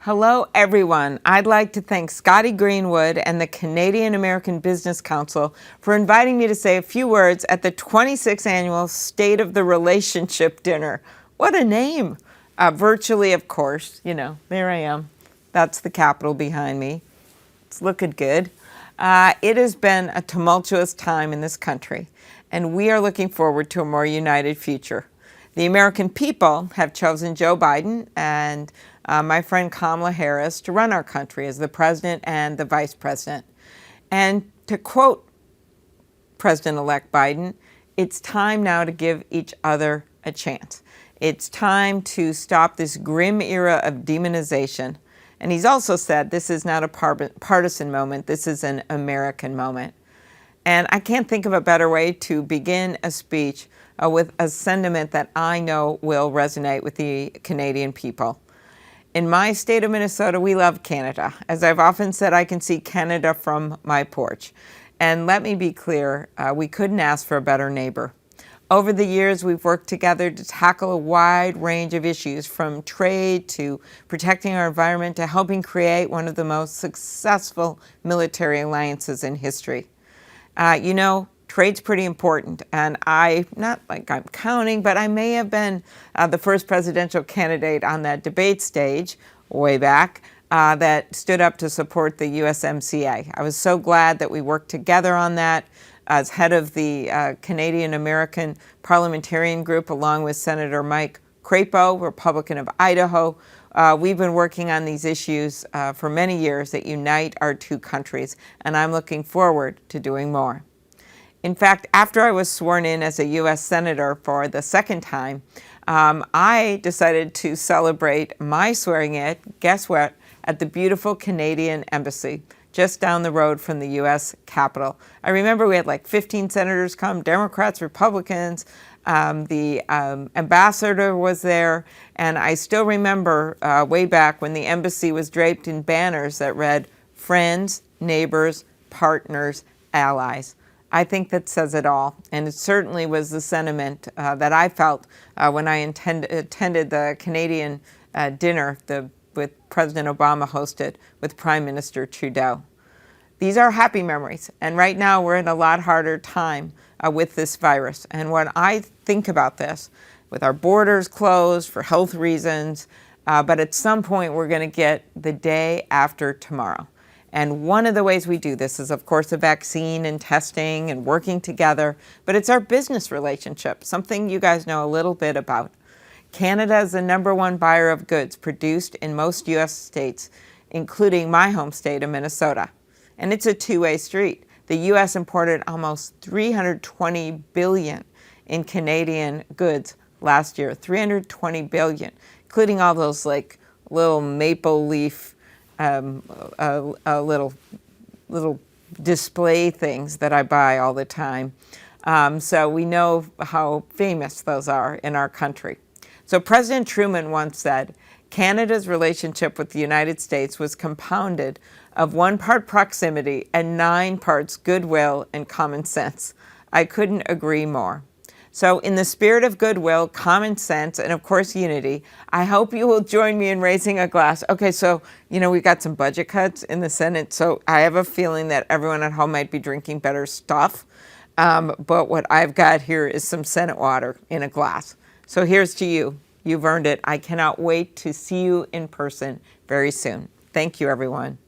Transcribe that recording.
Hello, everyone. I'd like to thank Scotty Greenwood and the Canadian American Business Council for inviting me to say a few words at the 26th Annual State of the Relationship Dinner. What a name! Virtually, of course. There I am. That's the Capitol behind me. It's looking good. It has been a tumultuous time in this country, and we are looking forward to a more united future. The American people have chosen Joe Biden and my friend Kamala Harris to run our country as the president and the vice president. And to quote President-elect Biden, it's time now to give each other a chance. It's time to stop this grim era of demonization. And he's also said this is not a partisan moment, this is an American moment. And I can't think of a better way to begin a speech with a sentiment that I know will resonate with the Canadian people. In my state of Minnesota, we love Canada. As I've often said, I can see Canada from my porch. And let me be clear, we couldn't ask for a better neighbor. Over the years, we've worked together to tackle a wide range of issues, from trade to protecting our environment to helping create one of the most successful military alliances in history. Trade's pretty important, and not like I'm counting, but I may have been the first presidential candidate on that debate stage way back that stood up to support the USMCA. I was so glad that we worked together on that as head of the Canadian American Parliamentarian Group, along with Senator Mike Crapo, Republican of Idaho. We've been working on these issues for many years that unite our two countries, and I'm looking forward to doing more. In fact, after I was sworn in as a U.S. Senator for the second time, I decided to celebrate my swearing in, guess what, at the beautiful Canadian Embassy, just down the road from the U.S. Capitol. I remember we had like 15 senators come, Democrats, Republicans, the ambassador was there, and I still remember way back when the embassy was draped in banners that read, "Friends, neighbors, partners, allies." I think that says it all, and it certainly was the sentiment that I felt when I attended the Canadian dinner with President Obama hosted with Prime Minister Trudeau. These are happy memories, and right now we're in a lot harder time with this virus. And when I think about this, with our borders closed for health reasons, but at some point we're going to get the day after tomorrow. And one of the ways we do this is, of course, a vaccine and testing and working together, but it's our business relationship, something you guys know a little bit about. Canada is the #1 buyer of goods produced in most U.S. states, including my home state of Minnesota. And it's a two-way street. The U.S. imported almost $320 billion in Canadian goods last year, $320 billion, including all those like little maple leaf little display things that I buy all the time. So we know how famous those are in our country. So President Truman once said, Canada's relationship with the United States was compounded of 1 part proximity and 9 parts goodwill and common sense. I couldn't agree more. So in the spirit of goodwill, common sense, and of course unity, I hope you will join me in raising a glass. Okay, so, we got some budget cuts in the Senate, so I have a feeling that everyone at home might be drinking better stuff. But what I've got here is some Senate water in a glass. So here's to you. You've earned it. I cannot wait to see you in person very soon. Thank you, everyone.